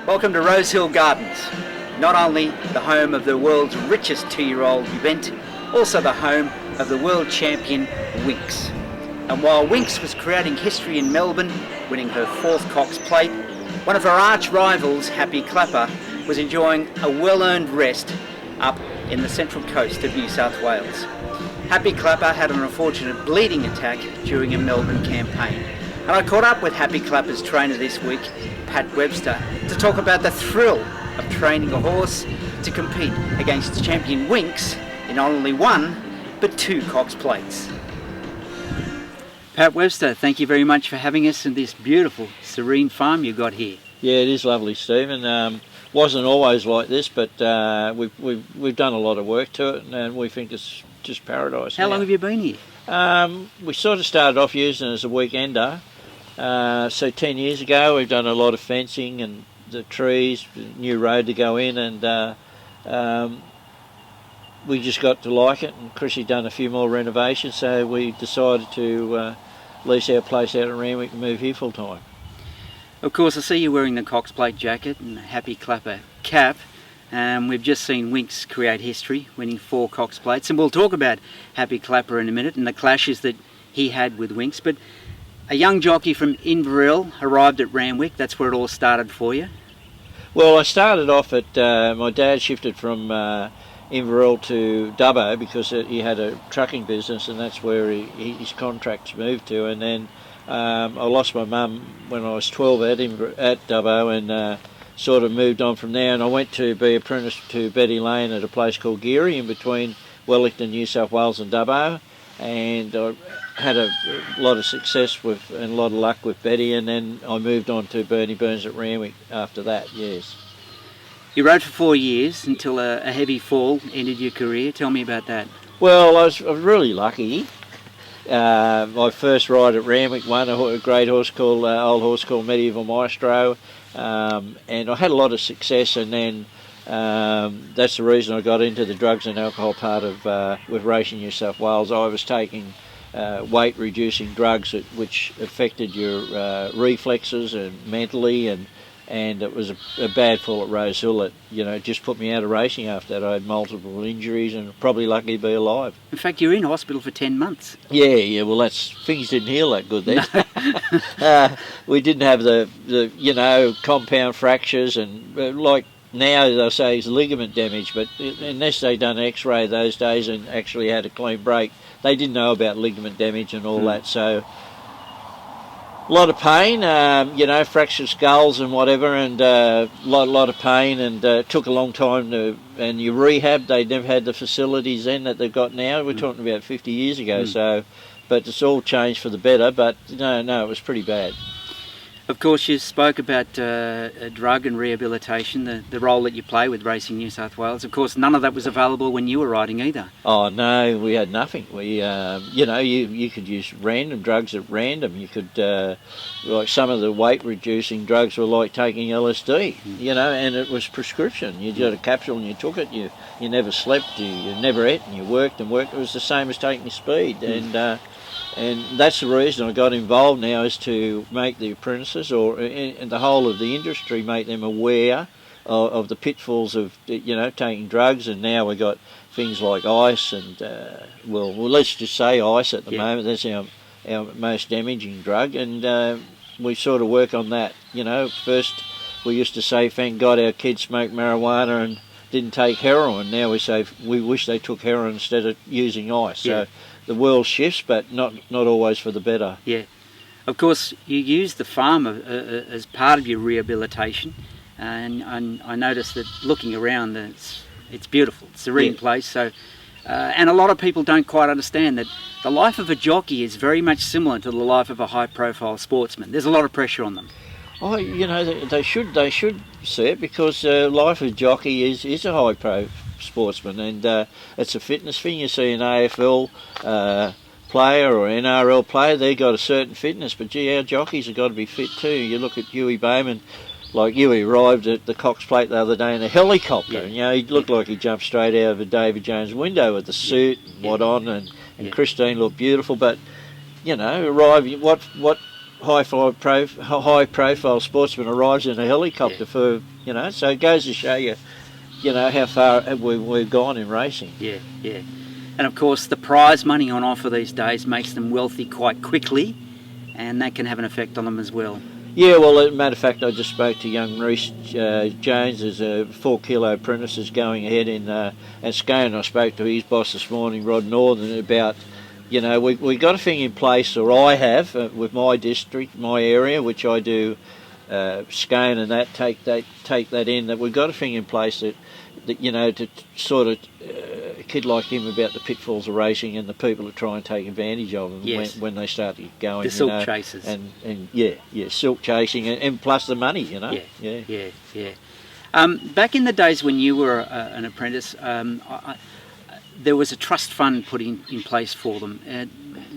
Welcome to Rosehill Gardens, not only the home of the world's richest two-year-old event, also the home of the world champion Winx. And while Winx was creating history in Melbourne, winning her fourth Cox Plate, one of her arch rivals, Happy Klapper, was enjoying a well-earned rest up in the central coast of New South Wales. Happy Klapper had an unfortunate bleeding attack during a Melbourne campaign. And I caught up with Happy Klapper's trainer this week, Pat Webster, to talk about the thrill of training a horse to compete against champion Winx in not only one, but two Cox Plates. Pat Webster, thank you very much for having us in this beautiful, serene farm you've got here. Yeah, it is lovely, Stephen. Wasn't always like this, but we've done a lot of work to it, and we think it's just paradise. How long have you been here? We sort of started off using it as a weekender. So 10 years ago, we've done a lot of fencing and the trees, new road to go in, and we just got to like it. And Chrissy done a few more renovations, so we decided to lease our place out in Rehab and move here full time. Of course, I see you wearing the Cox Plate jacket and the Happy Klapper cap. We've just seen Winx create history, winning 4 Cox Plates, and we'll talk about Happy Klapper in a minute and the clashes that he had with Winx. But a young jockey from Inverell arrived at Randwick. That's where it all started for you. Well, I started off at my dad shifted from Inverell to Dubbo because he had a trucking business, and that's where his contracts moved to. And then I lost my mum when I was 12 at Dubbo, and sort of moved on from there. And I went to be apprenticed to Betty Lane at a place called Geary in between Wellington, New South Wales and Dubbo. And I had a lot of success and a lot of luck with Betty, and then I moved on to Bernie Burns at Randwick after that, yes. You rode for 4 years until a heavy fall ended your career. Tell me about that. Well, I was really lucky. My first ride at Randwick won a great horse called old horse called Medieval Maestro, and I had a lot of success, and then that's the reason I got into the drugs and alcohol part of with Racing New South Wales. I was taking weight reducing drugs which affected your reflexes and mentally, and it was a bad fall at Rosehill that just put me out of racing after that. I had multiple injuries and probably lucky to be alive. In fact, you were in hospital for 10 months. Yeah, well things didn't heal that good then. No. We didn't have the compound fractures, and like now they'll say it's ligament damage, but unless they done an x-ray those days and actually had a clean break, they didn't know about ligament damage and all that. So a lot of pain, fractured skulls and whatever, and a lot of pain, and took a long time and your rehab, they never had the facilities then that they've got now. We're talking about 50 years ago, so, but it's all changed for the better, but no, it was pretty bad. Of course, you spoke about drug and rehabilitation, the role that you play with Racing New South Wales. Of course, none of that was available when you were riding either. Oh no, we had nothing. We, you could use random drugs at random. You could, like some of the weight-reducing drugs were like taking LSD, and it was prescription. You got a capsule and you took it. You never slept. You never ate, and you worked and worked. It was the same as taking speed, and that's the reason I got involved now, is to make the apprentices or in the whole of the industry, make them aware of the pitfalls of taking drugs. And now we've got things like ice and well let's just say ice at the moment. That's our most damaging drug, and we sort of work on that. First we used to say thank God our kids smoked marijuana and didn't take heroin. Now we say we wish they took heroin instead of using ice. So the world shifts, but not always for the better. Yeah. Of course, you use the farm as part of your rehabilitation, and I noticed that looking around, it's beautiful. It's a serene place. So, and a lot of people don't quite understand that the life of a jockey is very much similar to the life of a high-profile sportsman. There's a lot of pressure on them. Oh, they should see it, because life of a jockey is a high-pro sportsman, and it's a fitness thing. You see an AFL player or NRL player, they've got a certain fitness, but gee, our jockeys have got to be fit too. You look at Huey Bowman, like Huey arrived at the Cox Plate the other day in a helicopter, and he looked like he jumped straight out of a David Jones window with the suit and what on, and Christine looked beautiful, but arriving, what high profile sportsman arrives in a helicopter for, so it goes to show you, how far we've gone in racing. Yeah, yeah. And of course the prize money on offer these days makes them wealthy quite quickly, and that can have an effect on them as well. Yeah, well, as a matter of fact, I just spoke to young Reece Jones. There's a 4 kilo apprentices going ahead at Scone. I spoke to his boss this morning, Rod Northern, about, we got a thing in place, or I have, with my district, my area, which I do Scone and that, take that in, that we've got a thing in place that to sort of a kid like him about the pitfalls of racing and the people that try and take advantage of them. Yes. when they start to get going. The silk chasers. And silk chasing and plus the money, Yeah. Back in the days when you were an apprentice, there was a trust fund put in place for them.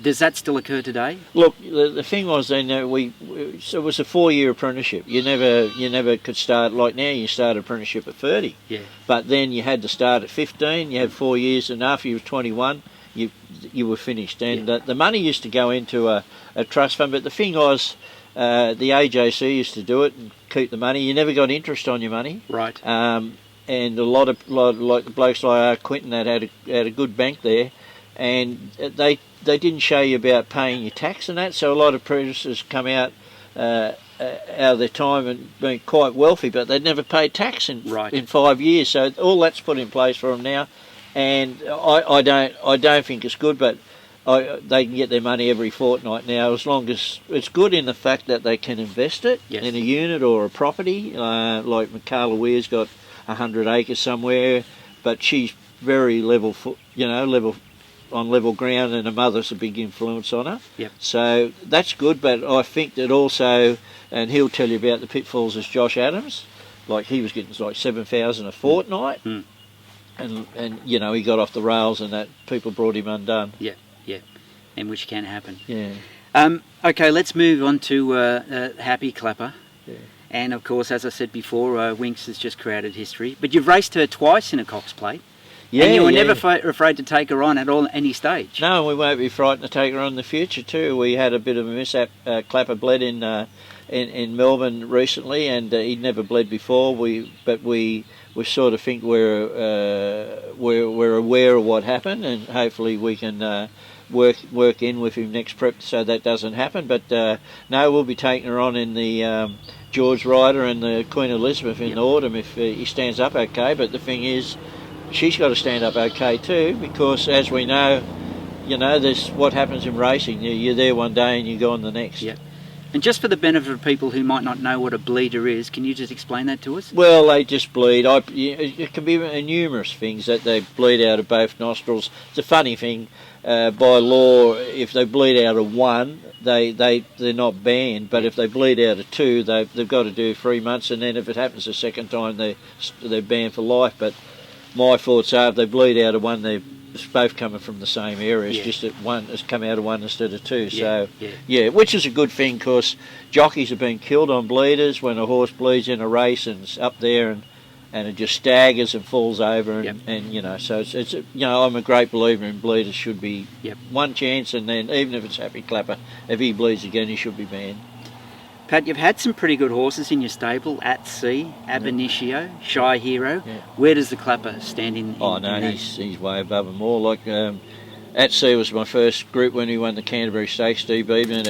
Does that still occur today? Look, the thing was then so it was a 4-year apprenticeship. You never could start like now. You start apprenticeship at 30. Yeah. But then you had to start at 15. You had 4 years, and after you were 21, you were finished. And the money used to go into a trust fund. But the thing was, the AJC used to do it and keep the money. You never got interest on your money. Right. And a lot like the blokes like Quinton that had a good bank there, and they didn't show you about paying your tax and that, so a lot of apprentices come out of their time and been quite wealthy, but they'd never paid tax in 5 years. So all that's put in place for them now, and I don't think it's good, but they can get their money every fortnight now, as long as it's good in the fact that they can invest it in a unit or a property. Like Michaela Weir's got 100 acres somewhere, but she's very level on level ground, and her mother's a big influence on her. Yep. So that's good, but I think that also, and he'll tell you about the pitfalls as Josh Adams, like he was getting like 7,000 a fortnight, and he got off the rails, and that people brought him undone. Yeah, and which can happen. Yeah. Okay, let's move on to Happy Klapper. Yeah. And of course, as I said before, Winks has just created history. But you've raced her twice in a Cox Plate. Yeah, and you were never afraid to take her on at any stage. No, we won't be frightened to take her on in the future too. We had a bit of a mishap. Klapper bled in Melbourne recently, and he'd never bled before. We sort of think we're aware of what happened, and hopefully we can work in with him next prep so that doesn't happen. But no, we'll be taking her on in the George Ryder and the Queen Elizabeth in the autumn if he stands up okay. But the thing is, she's got to stand up okay too, because as we know, there's what happens in racing. You're there one day and you go on the next. Yeah. And just for the benefit of people who might not know what a bleeder is, can you just explain that to us? Well, they just bleed. It can be numerous things that they bleed out of both nostrils. It's a funny thing. By law, if they bleed out of one, they're not banned. But if they bleed out of two, they've got to do 3 months. And then if it happens a second time, they're banned for life. But my thoughts are, if they bleed out of one, they're both coming from the same area. It's just that one has come out of one instead of two. Which is a good thing, because jockeys have been killed on bleeders when a horse bleeds in a race and it's up there and it just staggers and falls over, and so it's I'm a great believer in bleeders should be one chance, and then even if it's Happy Klapper, if he bleeds again, he should be banned. Pat, you've had some pretty good horses in your stable, At Sea, Ab Initio, Shy Hero. Yeah. Where does the Klapper stand in he's way above them all. Like At Sea was my first group when he won the Canterbury Stakes, Steve Beebman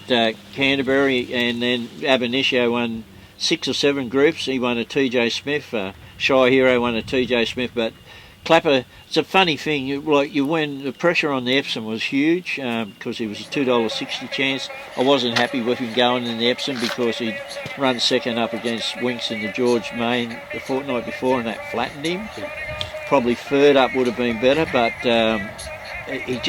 at Canterbury, and then Ab Initio won 6 or 7 groups. He won a TJ Smith, Shy Hero won a TJ Smith, but Klapper, it's a funny thing, when the pressure on the Epsom was huge, because he was a $2.60 chance. I wasn't happy with him going in the Epsom because he'd run second up against Winks in the George Main the fortnight before, and that flattened him. Probably third up would have been better, but it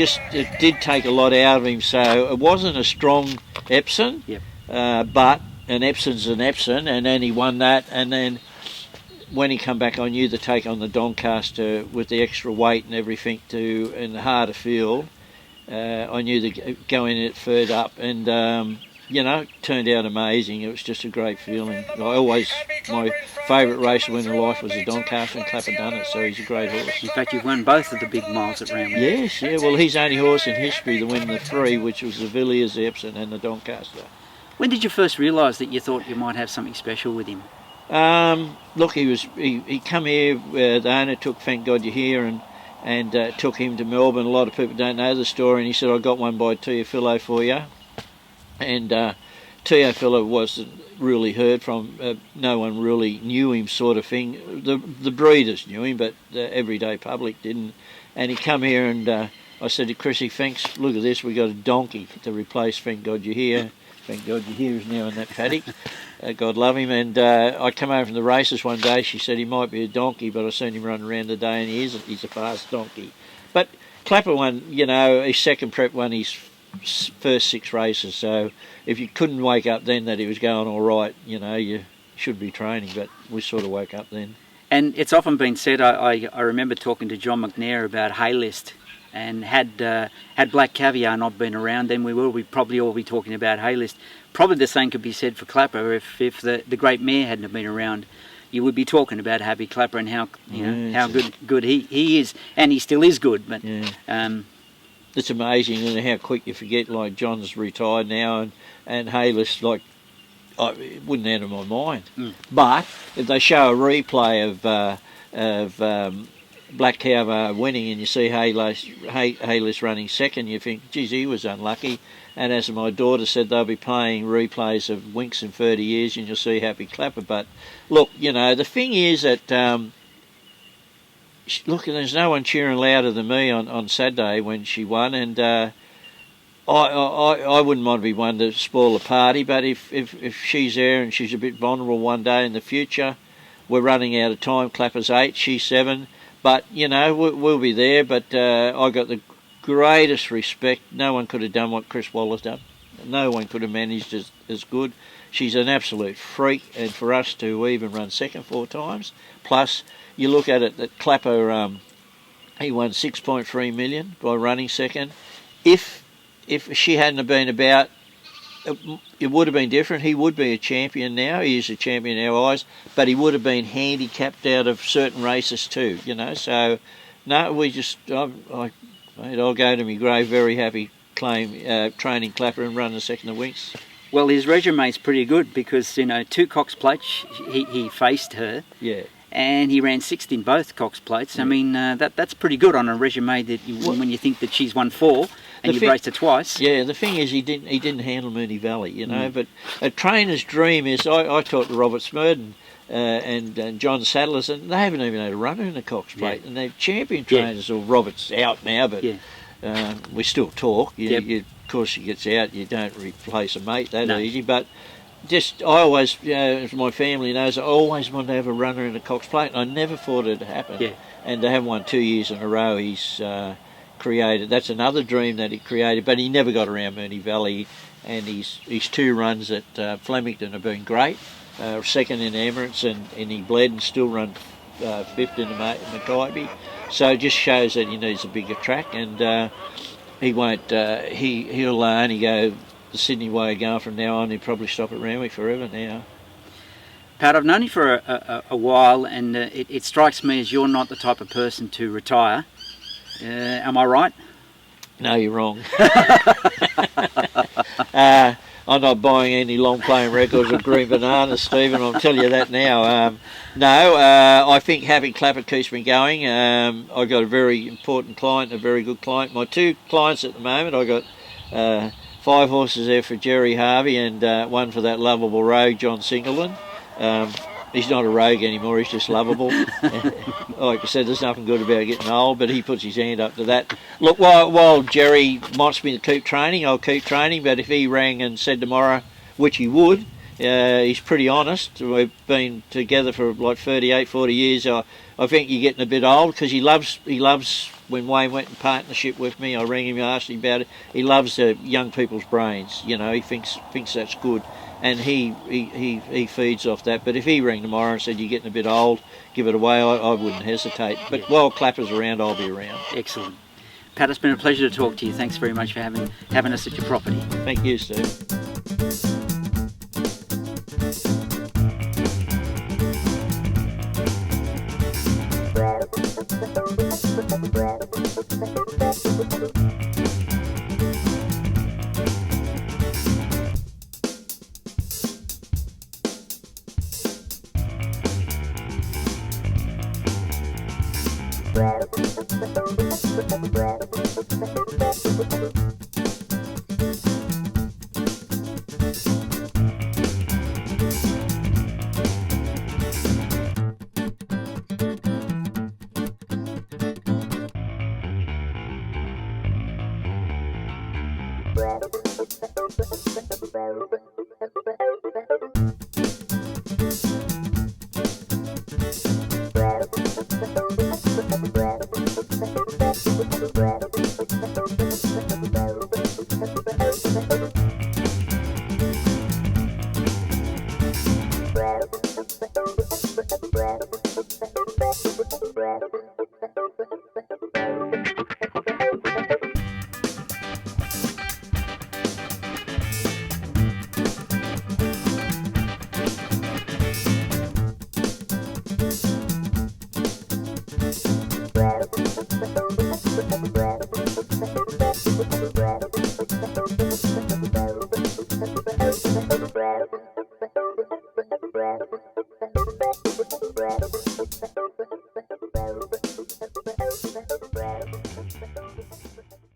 did take a lot out of him, so it wasn't a strong Epsom, but an Epsom's an Epsom, and then he won that, and then when he come back, I knew the take on the Doncaster with the extra weight and everything in the harder field. I knew the going in at third up, and you know, it turned out amazing. It was just a great feeling. My favourite race to win in life was the Doncaster, and Klapper done it, so he's a great horse. In fact, you've won both of the big miles at Ramley. Yes, yeah. Well, he's the only horse in history to win the 3, which was the Villiers, the Epsom and the Doncaster. When did you first realise that you thought you might have something special with him? Look, he come here. The owner took Thank God You're Here and took him to Melbourne. A lot of people don't know the story, and he said, I got one by Teofilo for you. And Teofilo wasn't really heard from. No one really knew him, sort of thing. The breeders knew him, but the everyday public didn't. And he come here, and I said to Chrissy, thanks, look at this, we got a donkey to replace Thank God You're Here. Thank God You're Here is now in that paddock. God love him. And I come over from the races one day. She said he might be a donkey, but I seen him run around today, and he's a fast donkey. But Klapper won, you know, his second prep won his first 6 races. So if you couldn't wake up then that he was going all right, you know, you should be training. But we sort of woke up then. And it's often been said, I remember talking to John McNair about Haylist, and had Black Caviar not been around, then we'd probably all be talking about Haylist. Probably the same could be said for Klapper. If the great mare hadn't have been around, you would be talking about Happy Klapper and how how good he is, and he still is good. But it's amazing, and how quick you forget. Like John's retired now, and Haylist, like, it wouldn't enter my mind. But if they show a replay of Black Cow winning, and you see Haylist running second, you think, geez, he was unlucky. And as my daughter said, they'll be playing replays of Winks in 30 years, and you'll see Happy Klapper. But look, you know, the thing is that look, there's no one cheering louder than me on Saturday when she won, and I wouldn't want to be one to spoil the party. But if she's there and she's a bit vulnerable one day in the future, we're running out of time. Klapper's 8, she's 7. But, you know, we'll be there. But I got the greatest respect. No one could have done what Chris Waller's done. No one could have managed as good. She's an absolute freak. And for us to even run second 4 times, plus you look at it that Klapper, he won 6.3 million by running second. If she hadn't have been about, it would have been different. He would be a champion now. He is a champion in our eyes, but he would have been handicapped out of certain races too, you know. So, no, we just, I'll go to my grave very happy training Klapper and running the second of Winks. Well, his resume's pretty good because, you know, 2 Cox Plates, he faced her. Yeah. And he ran 6th in both Cox Plates. I mean, that's pretty good on a resume that when you think that she's won 4 and you've raced her twice. Yeah, the thing is he didn't handle Moonee Valley, you know. But a trainer's dream is, I talked to Robert Smurden and John Sadlers, and they haven't even had a runner in the Cox Plate, and they're champion trainers. Or Robert's out now, but we still talk. Of course, she gets out, you don't replace a mate that easy, but. I always, as my family knows, I always wanted to have a runner in the Cox Plate, and I never thought it'd happen. Yeah. And to have one 2 years in a row, he's created. That's another dream that he created, but he never got around Moonee Valley, and his 2 runs at Flemington have been great. Second in Emirates, and he bled and still run 5th in the Mackay. So it just shows that he needs a bigger track, and he won't. He'll only go the Sydney way of going from now on. He'll probably stop at Randwick forever now. Pat, I've known you for a while, and it strikes me as you're not the type of person to retire. Am I right? No, you're wrong. I'm not buying any long playing records of Green Bananas, Stephen, I'll tell you that now. I think Happy Klapper keeps me going. I've got a very important client, a very good client. My 2 clients at the moment, I got 5 horses there for Jerry Harvey, and 1 for that lovable rogue, John Singleton. He's not a rogue anymore, he's just lovable. Like I said, there's nothing good about getting old, but he puts his hand up to that. Look, while Jerry wants me to keep training, I'll keep training, but if he rang and said tomorrow, which he would, he's pretty honest. We've been together for like 38, 40 years. I think you're getting a bit old, because he loves when Wayne went in partnership with me. I rang him and asked him about it. He loves young people's brains, you know. He thinks that's good, and he feeds off that. But if he rang tomorrow and said you're getting a bit old, give it away, I wouldn't hesitate. But while Klapper's around, I'll be around. Excellent. Pat, it's been a pleasure to talk to you. Thanks very much for having us at your property. Thank you, Steve.